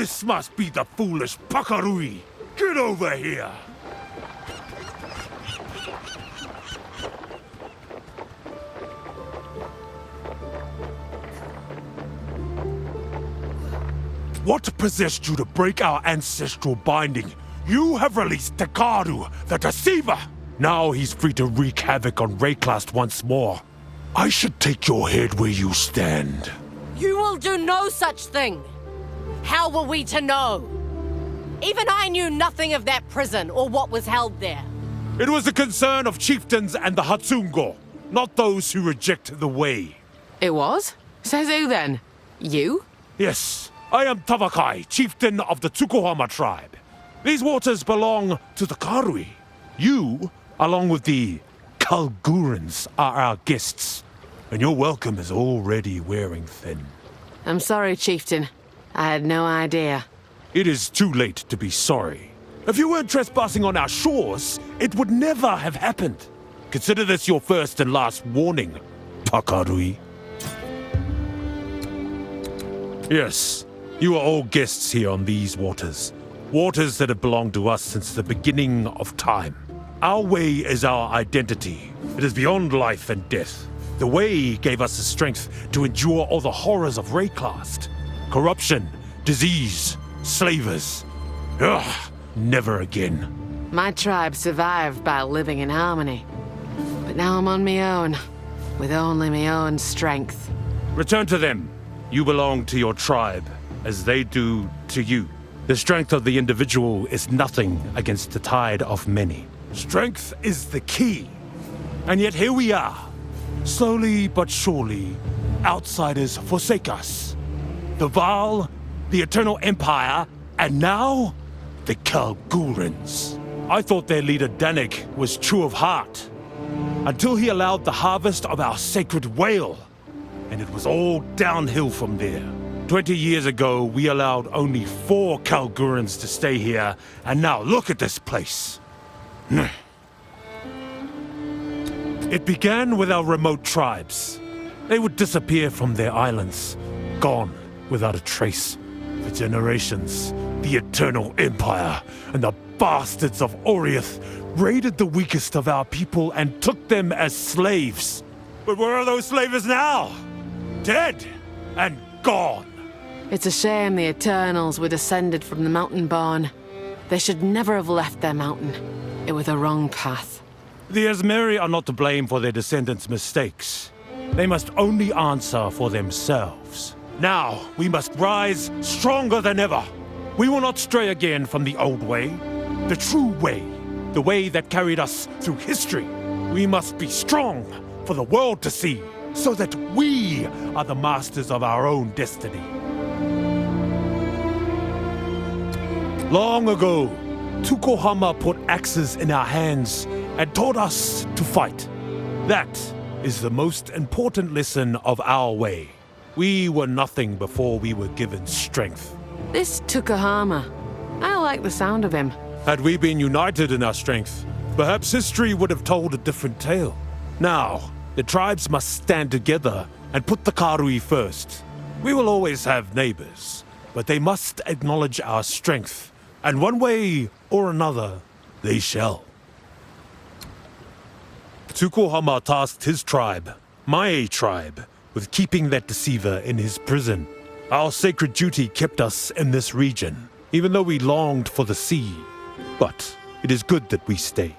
This must be the foolish Pakarui. Get over here. What possessed you to break our ancestral binding? You have released Takaru, the Deceiver! Now he's free to wreak havoc on Rayclast once more. I should take your head where you stand. You will do no such thing! How were we to know? Even I knew nothing of that prison or what was held there. It was the concern of chieftains and the Hatsungo, not those who reject the way. It was? Says who then? You? Yes, I am Tavakai, chieftain of the Tsukuhama tribe. These waters belong to the Karui. You, along with the Kalgurans, are our guests, and your welcome is already wearing thin. I'm sorry, chieftain. I had no idea. It is too late to be sorry. If you weren't trespassing on our shores, it would never have happened. Consider this your first and last warning, Pakarui. Yes, you are all guests here on these waters. Waters that have belonged to us since the beginning of time. Our way is our identity. It is beyond life and death. The way gave us the strength to endure all the horrors of Rayclast. Corruption, disease, slavers. Ugh, never again. My tribe survived by living in harmony. But now I'm on my own, with only my own strength. Return to them. You belong to your tribe, as they do to you. The strength of the individual is nothing against the tide of many. Strength is the key. And yet here we are. Slowly but surely, outsiders forsake us. The Val, the Eternal Empire, and now, the Kalgurans. I thought their leader Danik was true of heart, until he allowed the harvest of our sacred whale, and it was all downhill from there. 20 years ago, we allowed only 4 Kalgurans to stay here, and now look at this place. It began with our remote tribes. They would disappear from their islands, gone without a trace. For generations, the Eternal Empire and the bastards of Oriath raided the weakest of our people and took them as slaves. But where are those slavers now? Dead and gone. It's a shame the Eternals were descended from the Mountain-born. They should never have left their mountain. It was the wrong path. The Asmeri are not to blame for their descendants' mistakes. They must only answer for themselves. Now, we must rise stronger than ever. We will not stray again from the old way, the true way, the way that carried us through history. We must be strong for the world to see, so that we are the masters of our own destiny. Long ago, Tsukuhama put axes in our hands and taught us to fight. That is the most important lesson of our way. We were nothing before we were given strength. This Tsukuhama, I like the sound of him. Had we been united in our strength, perhaps history would have told a different tale. Now, the tribes must stand together and put the Karui first. We will always have neighbors, but they must acknowledge our strength. And one way or another, they shall. Tsukuhama tasked his tribe, my tribe, with keeping that deceiver in his prison. Our sacred duty kept us in this region, even though we longed for the sea. But it is good that we stayed.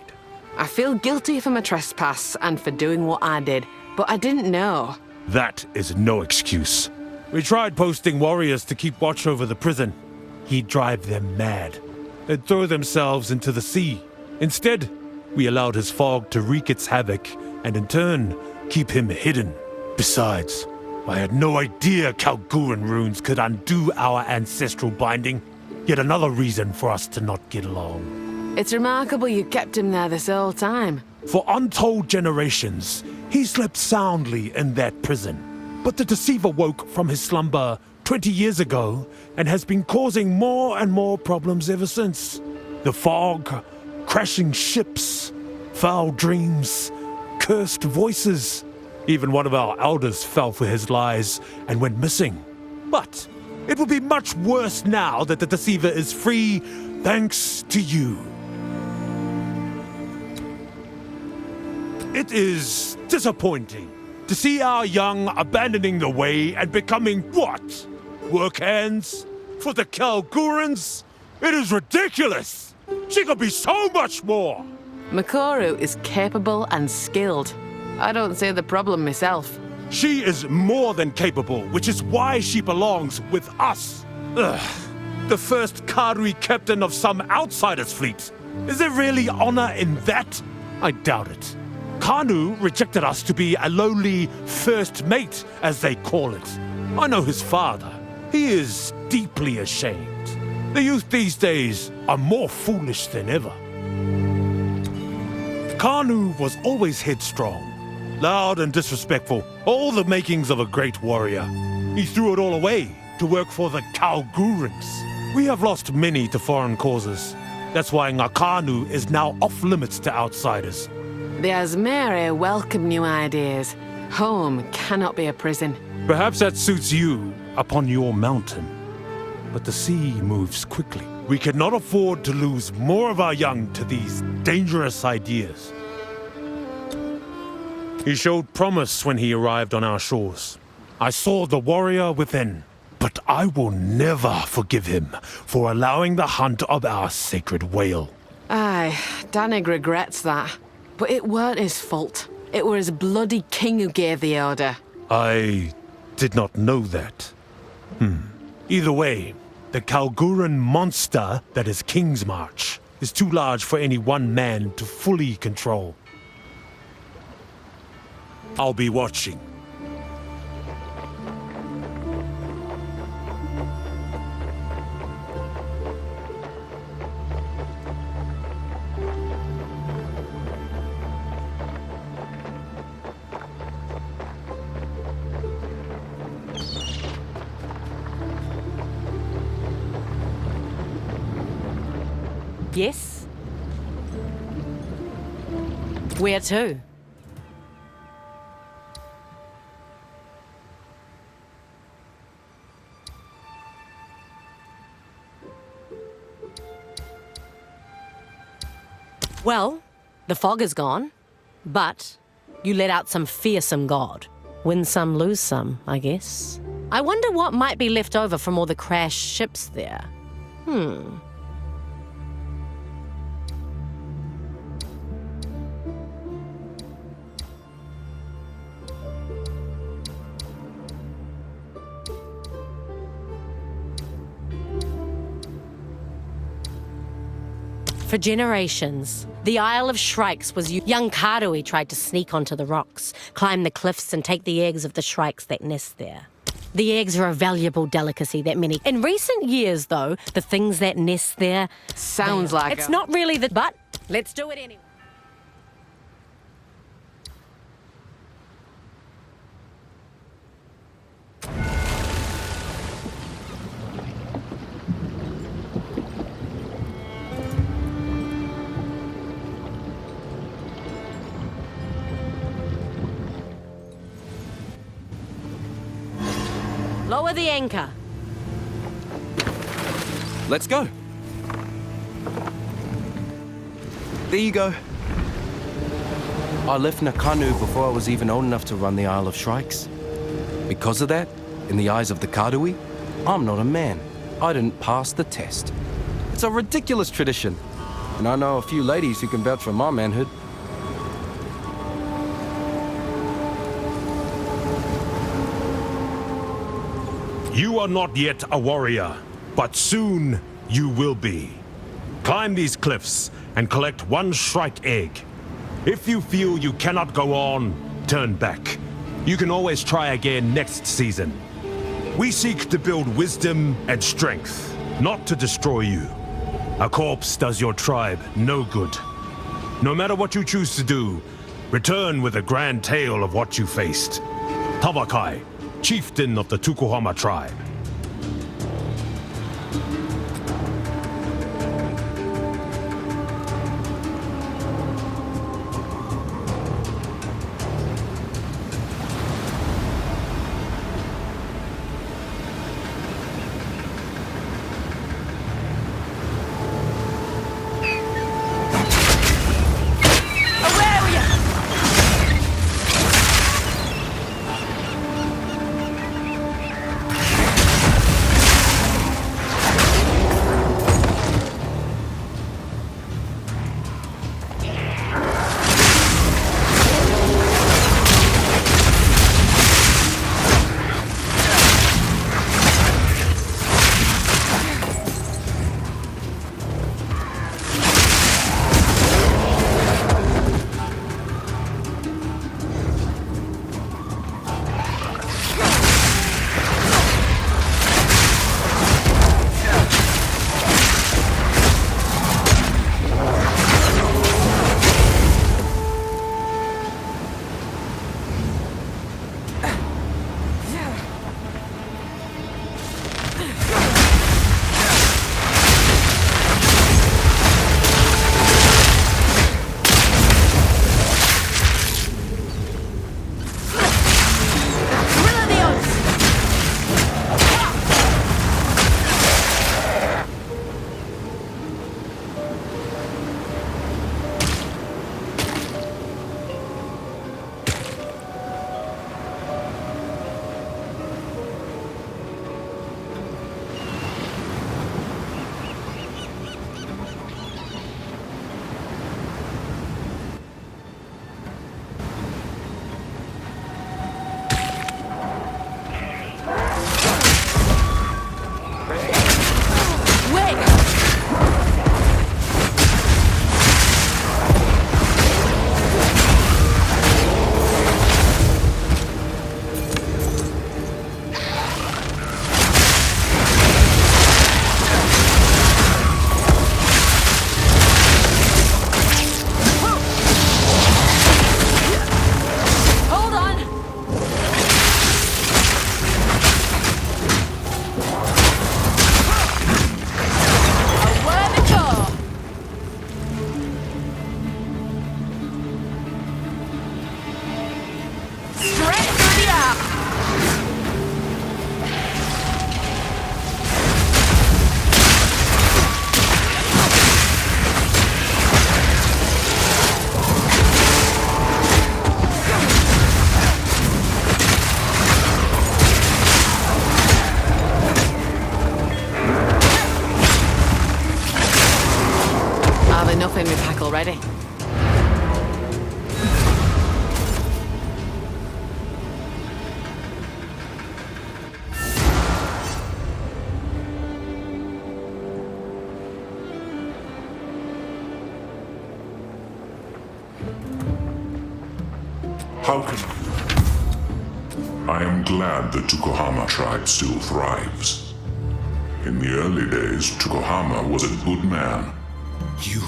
I feel guilty for my trespass and for doing what I did, but I didn't know. That is no excuse. We tried posting warriors to keep watch over the prison. He'd drive them mad. They'd throw themselves into the sea. Instead, we allowed his fog to wreak its havoc and in turn, keep him hidden. Besides, I had no idea Kalguran runes could undo our ancestral binding. Yet another reason for us to not get along. It's remarkable you kept him there this whole time. For untold generations, he slept soundly in that prison. But the deceiver woke from his slumber 20 years ago and has been causing more and more problems ever since. The fog, crashing ships, foul dreams, cursed voices. Even one of our elders fell for his lies and went missing. But It will be much worse now that the deceiver is free, thanks to you. It is disappointing to see our young abandoning the way and becoming what? Work hands? For the Kalgurans? It is ridiculous! She could be so much more! Makoru is capable and skilled. I don't see the problem myself. She is more than capable, which is why she belongs with us. Ugh. The first Karui captain of some outsider's fleet. Is there really honor in that? I doubt it. Kanu rejected us to be a lowly first mate, as they call it. I know his father. He is deeply ashamed. The youth these days are more foolish than ever. Kanu was always headstrong, loud and disrespectful, all the makings of a great warrior. He threw it all away to work for the Kalgurans. We have lost many to foreign causes. That's why Ngakanu is now off limits to outsiders. The Asmere welcome new ideas. Home cannot be a prison. Perhaps that suits you upon your mountain. But the sea moves quickly. We cannot afford to lose more of our young to these dangerous ideas. He showed promise when he arrived on our shores. I saw the warrior within, but I will never forgive him for allowing the hunt of our sacred whale. Aye, Danig regrets that. But it weren't his fault. It were his bloody king who gave the order. I did not know that. Either way, the Kalguran monster that is King's March is too large for any one man to fully control. I'll be watching. Yes? Where to? Well, the fog is gone, but you let out some fearsome god. Win some, lose some, I guess. I wonder what might be left over from all the crashed ships there. For generations, the Isle of Shrikes was young Karui tried to sneak onto the rocks, climb the cliffs and take the eggs of the shrikes that nest there. The eggs are a valuable delicacy that many... In recent years, though, the things that nest there... Sounds like It's not really the... But let's do it anyway. Lower the anchor. Let's go. There you go. I left Nakanu before I was even old enough to run the Isle of Shrikes. Because of that, in the eyes of the Karui, I'm not a man. I didn't pass the test. It's a ridiculous tradition. And I know a few ladies who can vouch for my manhood. You are not yet a warrior, but soon you will be. Climb these cliffs and collect one shrike egg. If you feel you cannot go on, turn back. You can always try again next season. We seek to build wisdom and strength, not to destroy you. A corpse does your tribe no good. No matter what you choose to do, return with a grand tale of what you faced. Tabakai, chieftain of the Tukuhama tribe. ready. How can... I am glad the Tukohama tribe still thrives. In the early days, Tukohama was a good man. You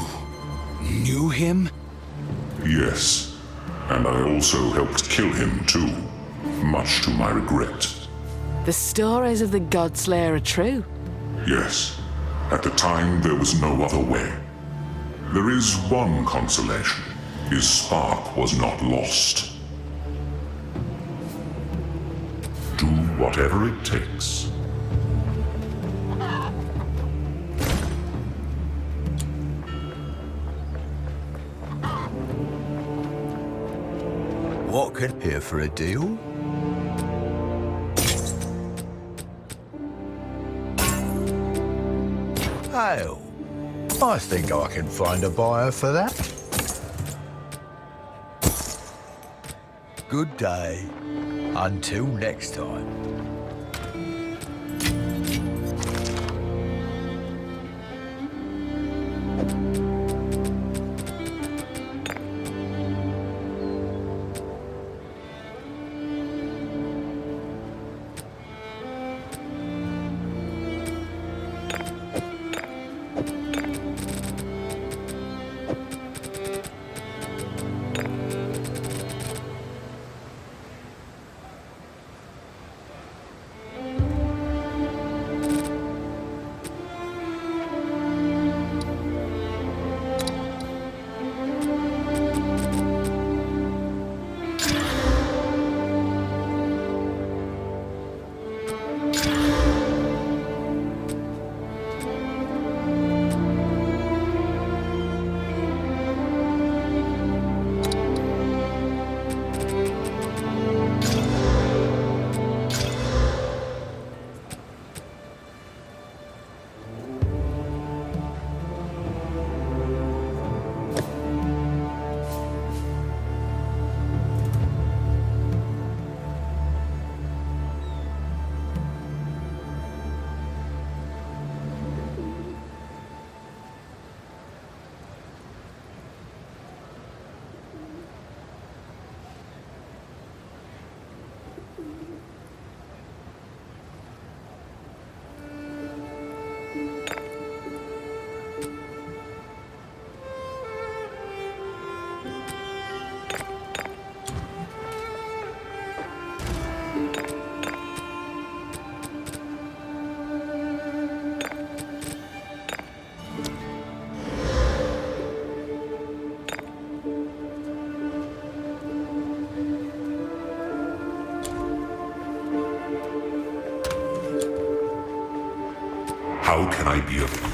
knew him? Yes, and I also helped kill him too, much to my regret. The stories of the Godslayer are true. Yes, at the time there was no other way. There is one consolation. His spark was not lost. Do whatever it takes. What could here for a deal? Hell, I think I can find a buyer for that. Good day. Until next time. How can I be of...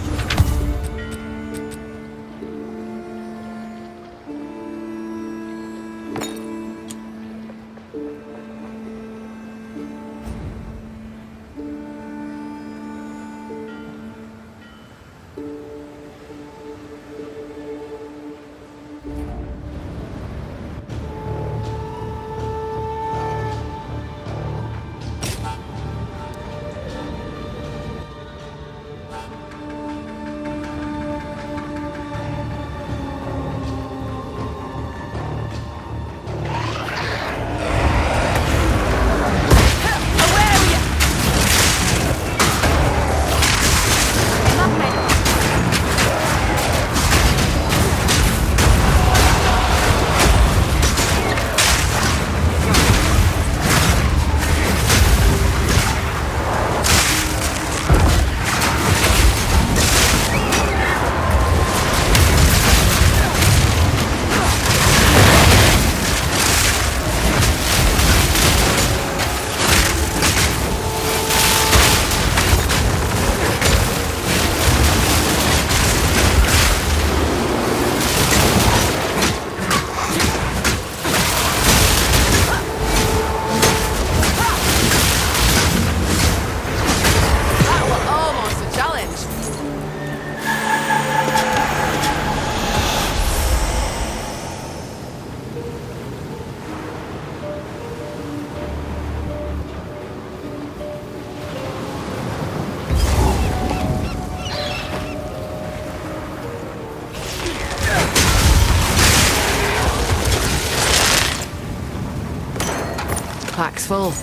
Clack's full.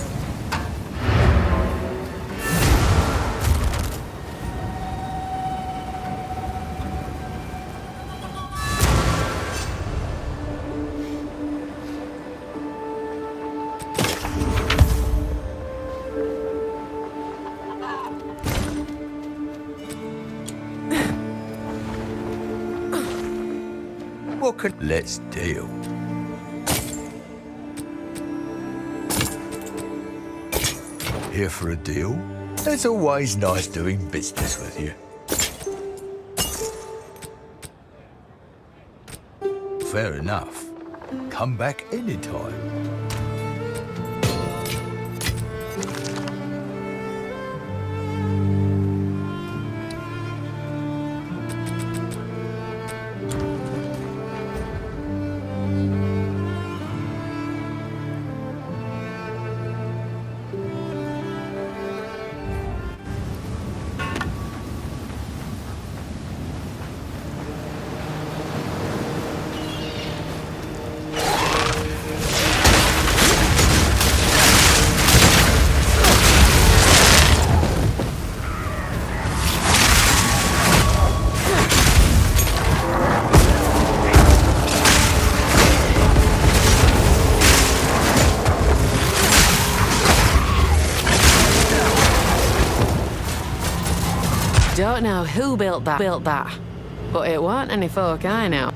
Let's deal. Here for a deal? It's always nice doing business with you. Fair enough. Come back anytime. Don't know who built that, but it weren't any folk I know.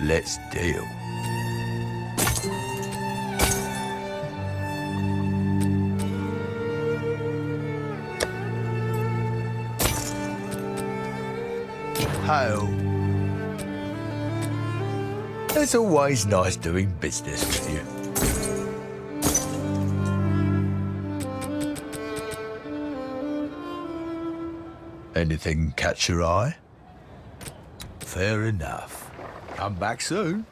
Let's deal. Hail. It's always nice doing business with you. Anything catch your eye? Fair enough. Come back soon.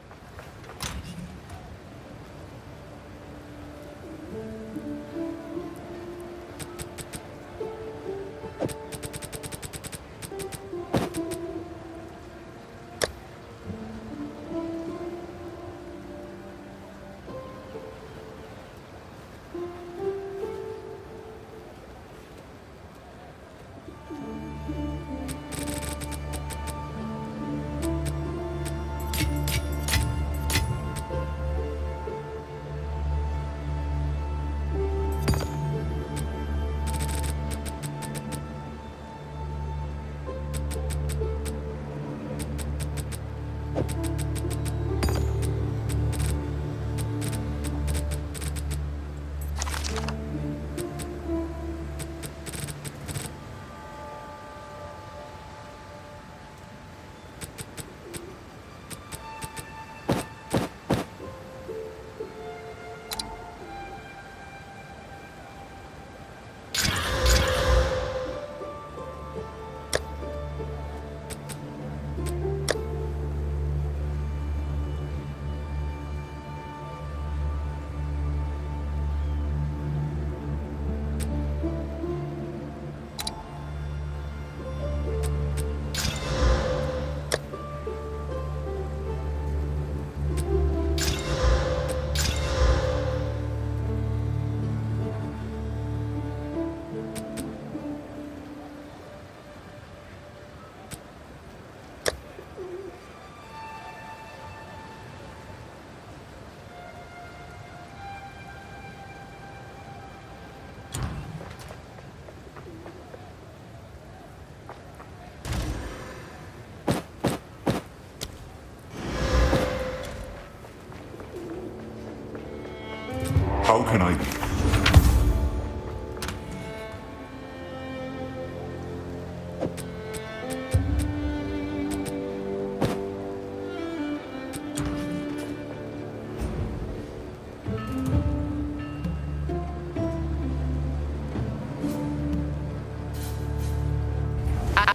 How can I...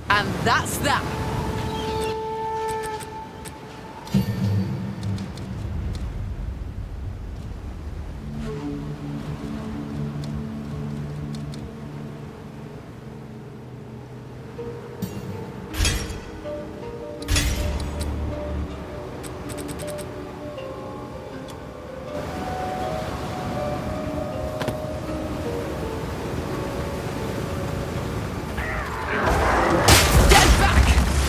And that's that. Get back!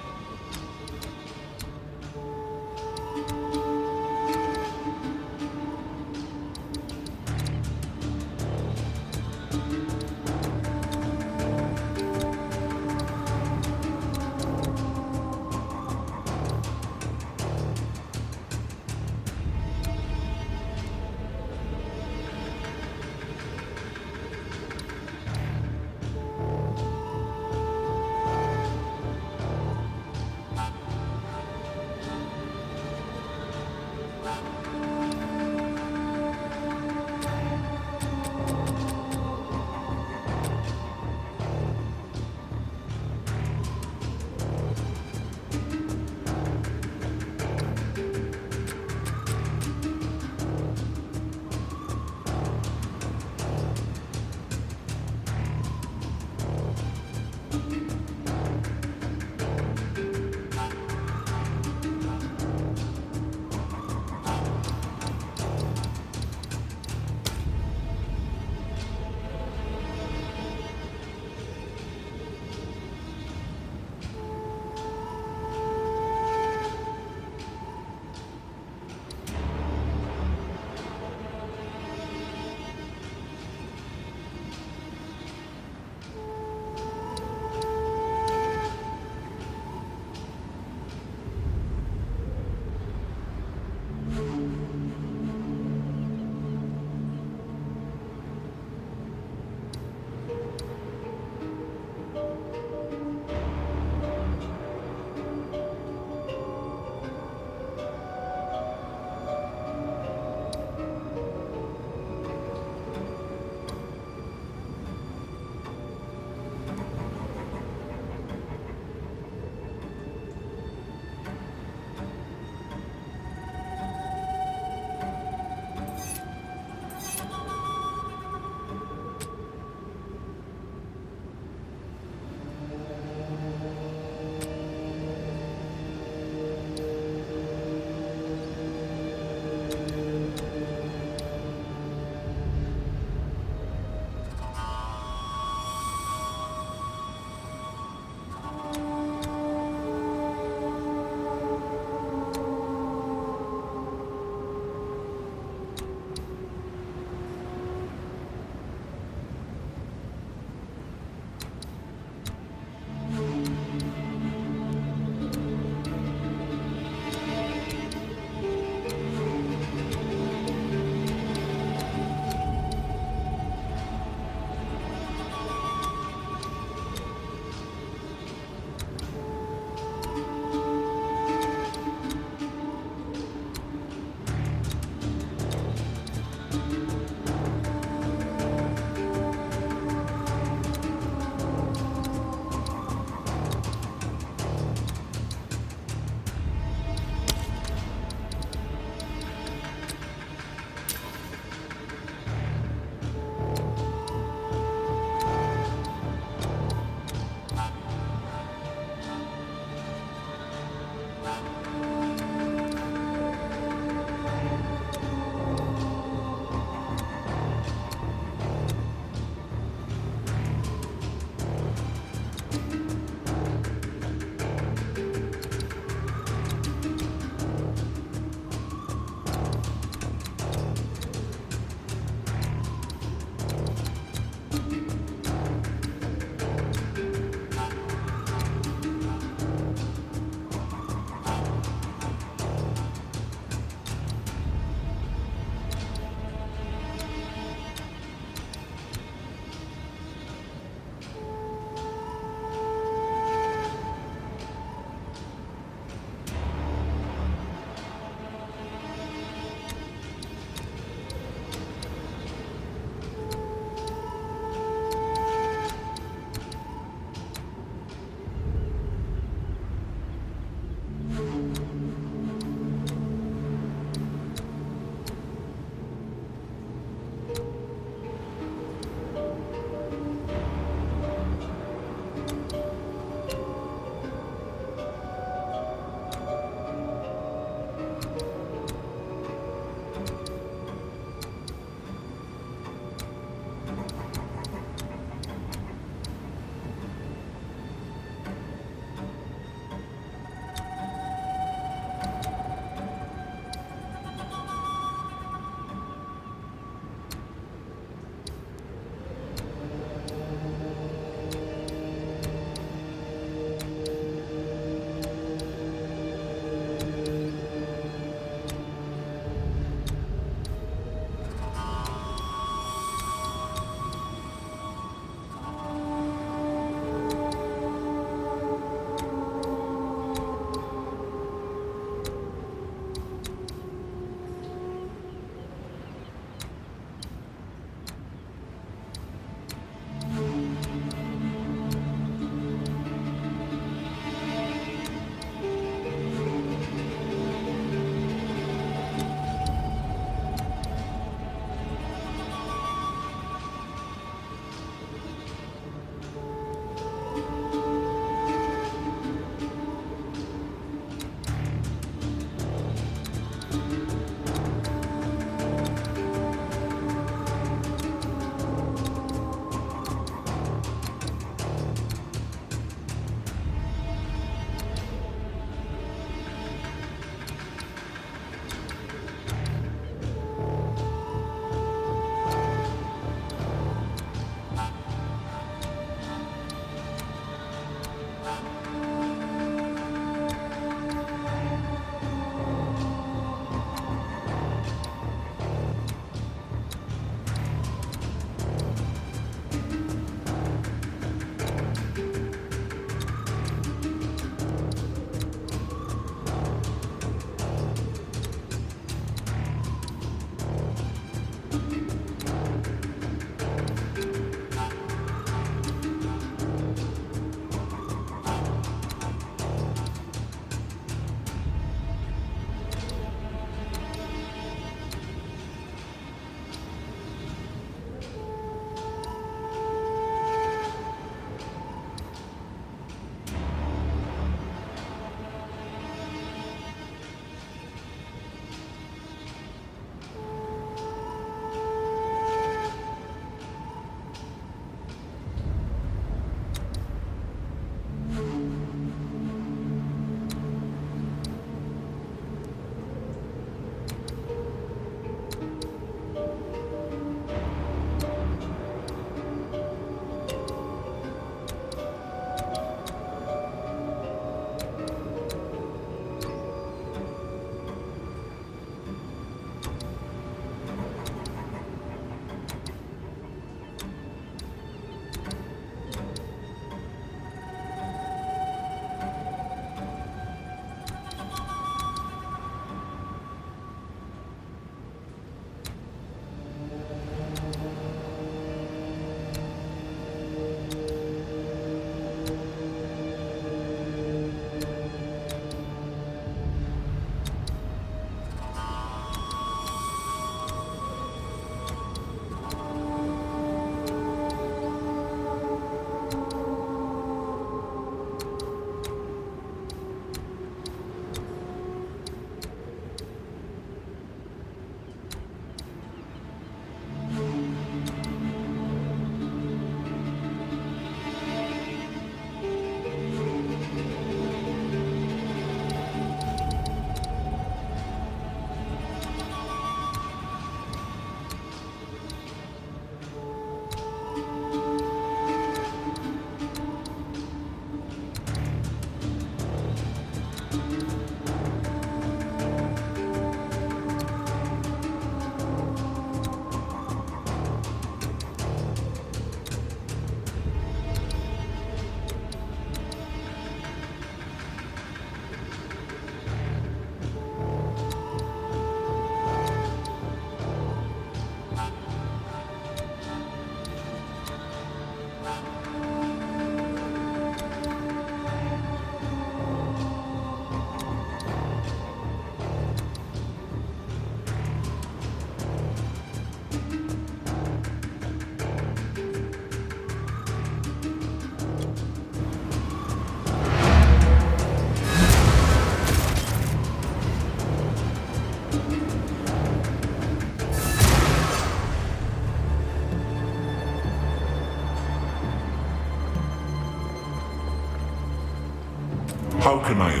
How can I...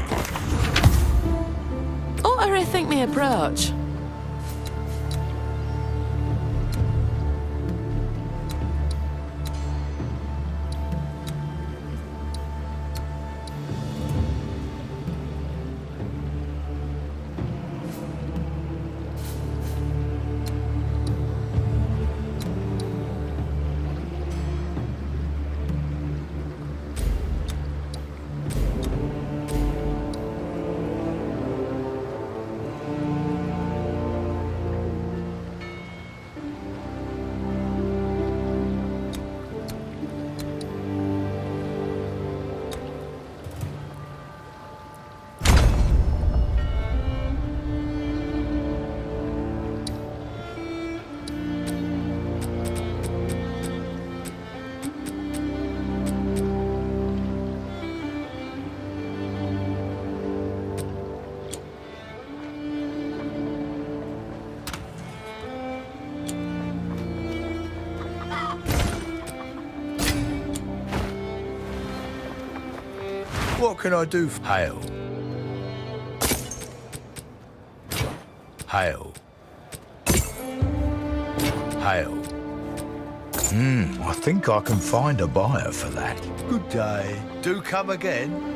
Ought to rethink me approach. What can I do? Hail. Hail. Hail. I think I can find a buyer for that. Good day. Do come again.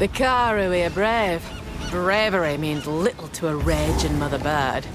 The Karui are brave. Bravery means little to a raging mother bird.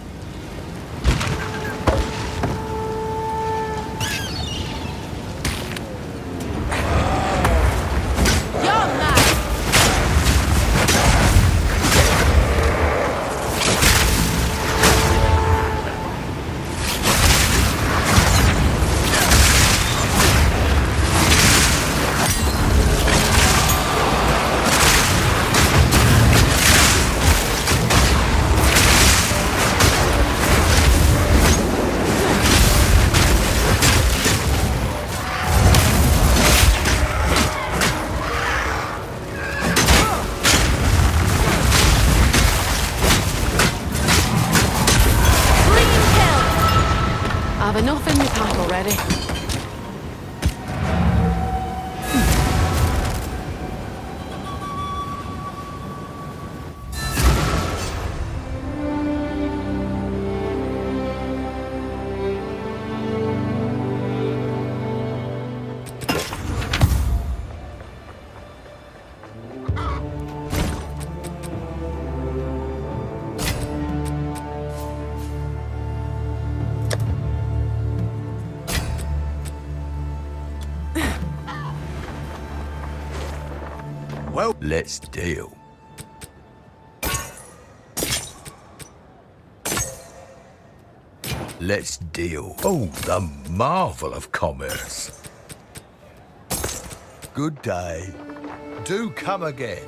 I've enough in the pack already. Well, let's deal. Let's deal. Oh, the marvel of commerce. Good day. Do come again.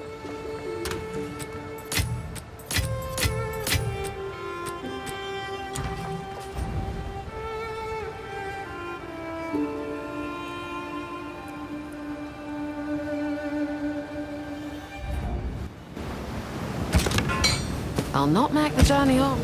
I'll not make the journey up.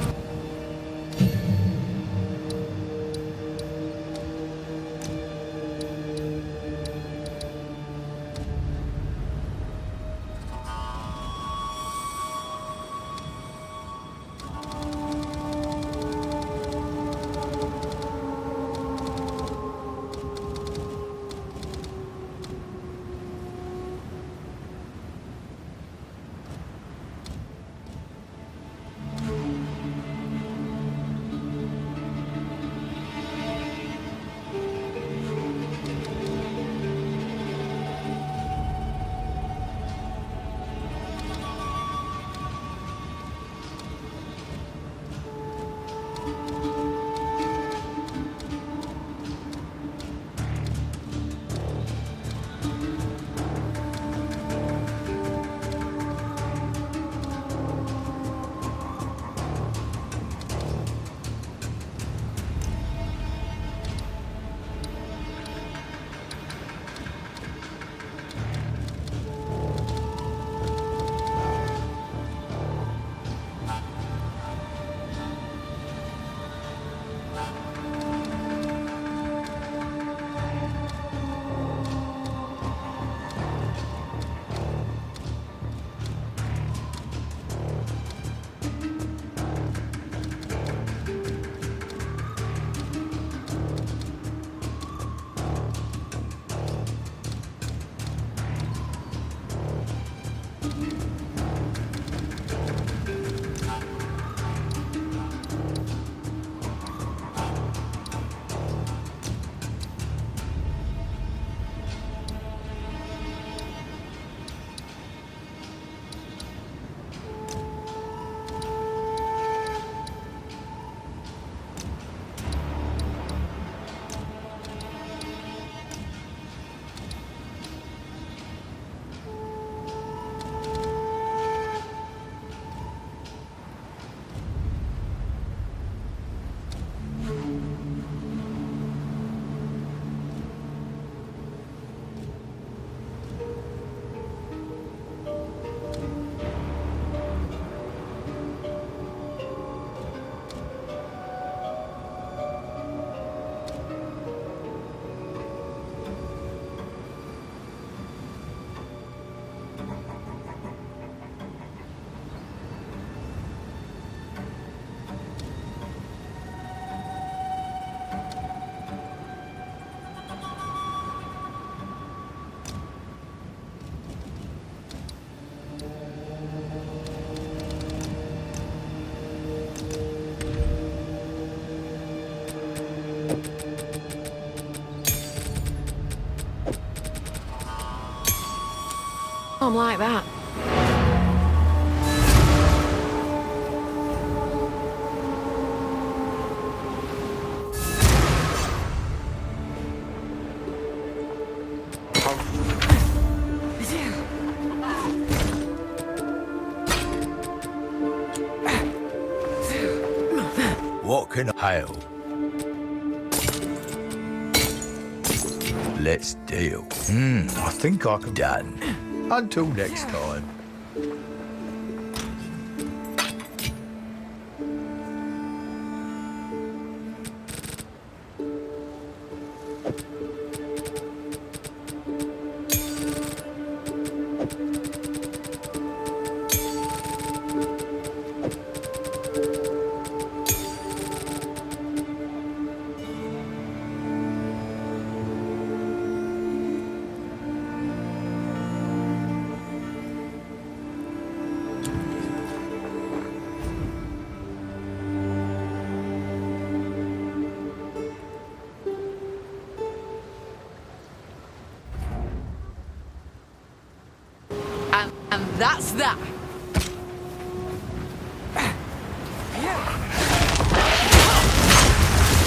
I'm like that. What can I hail? Let's deal. I think I can. Done. Until next time. that's that.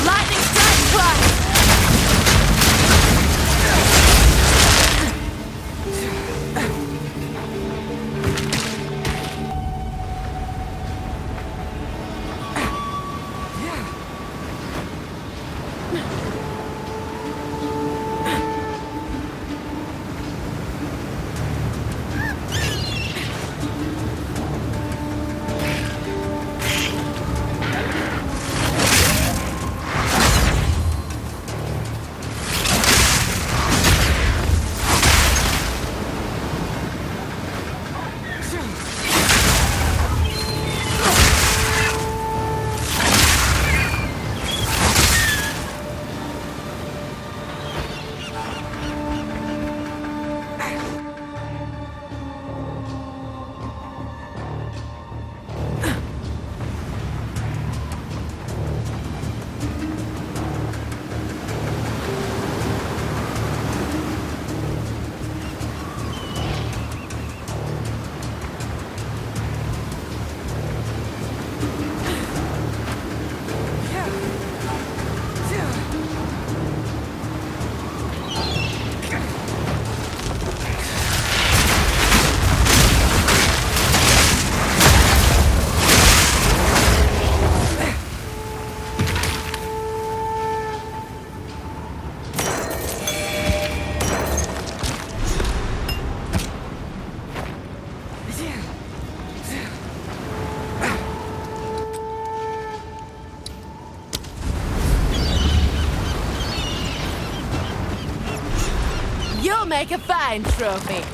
Lightning strike twice! You'll make a fine trophy.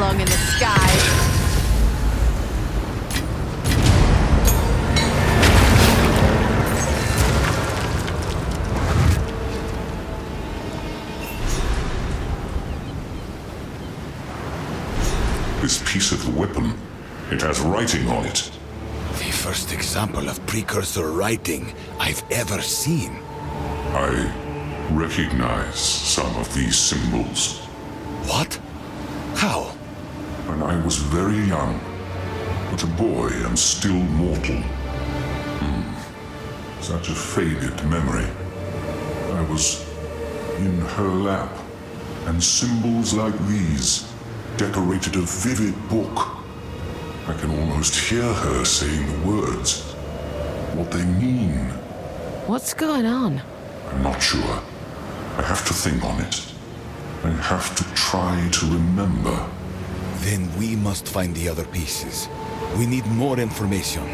belong in the sky. this piece of the weapon. It has writing on it. The first example of precursor writing I've ever seen. I recognize some of these symbols. What? How? When I was very young, but a boy and still mortal. Such a faded memory. I was in her lap, and symbols like these decorated a vivid book. I can almost hear her saying the words, what they mean. What's going on? I'm not sure. I have to think on it. I have to try to remember. Then we must find the other pieces. We need more information.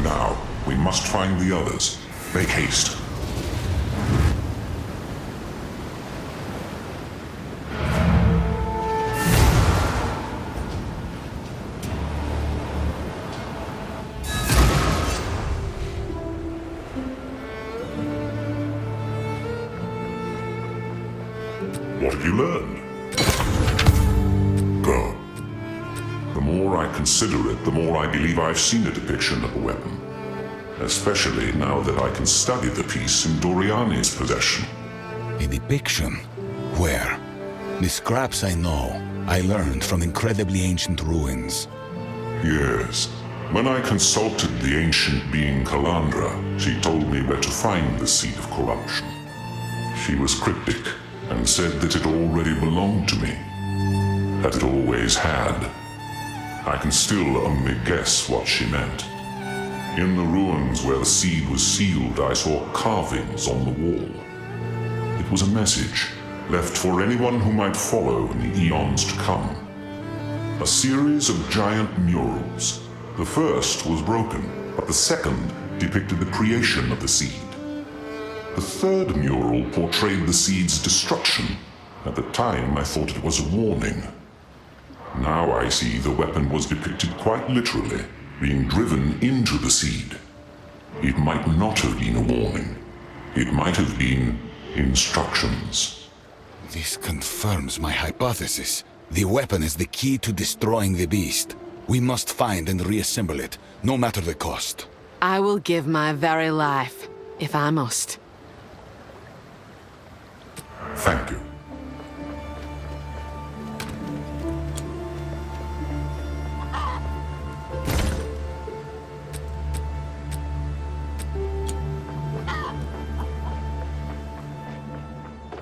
Now, we must find the others. Make haste. What have you learned? Go. The more I consider it, the more I believe I've seen a depiction of the weapon. Especially now that I can study the piece in Doriani's possession. A depiction? Where? The scraps I know, I learned from incredibly ancient ruins. Yes. When I consulted the ancient being Calandra, she told me where to find the seed of corruption. She was cryptic and said that it already belonged to me. That it always had. I can still only guess what she meant. In the ruins where the seed was sealed, I saw carvings on the wall. It was a message left for anyone who might follow in the eons to come. A series of giant murals. The first was broken, but the second depicted the creation of the seed. The third mural portrayed the seed's destruction. At the time, I thought it was a warning. Now I see the weapon was depicted quite literally, being driven into the seed. It might not have been a warning. It might have been instructions. This confirms my hypothesis. The weapon is the key to destroying the beast. We must find and reassemble it, no matter the cost. I will give my very life, if I must. Thank you.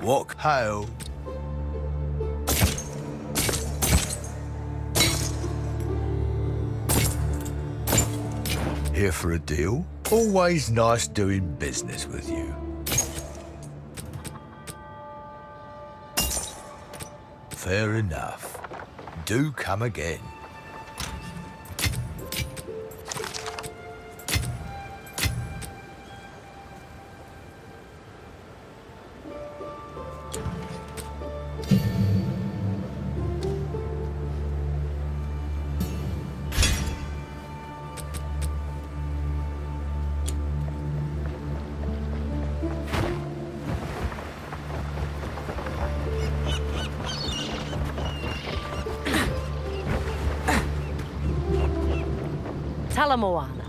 Walk ho. Here for a deal? Always nice doing business with you. Fair enough. Do come again. Talamoana.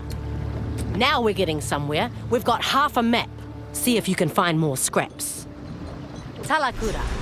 Now we're getting somewhere. We've got half a map. See if you can find more scraps. Talakura.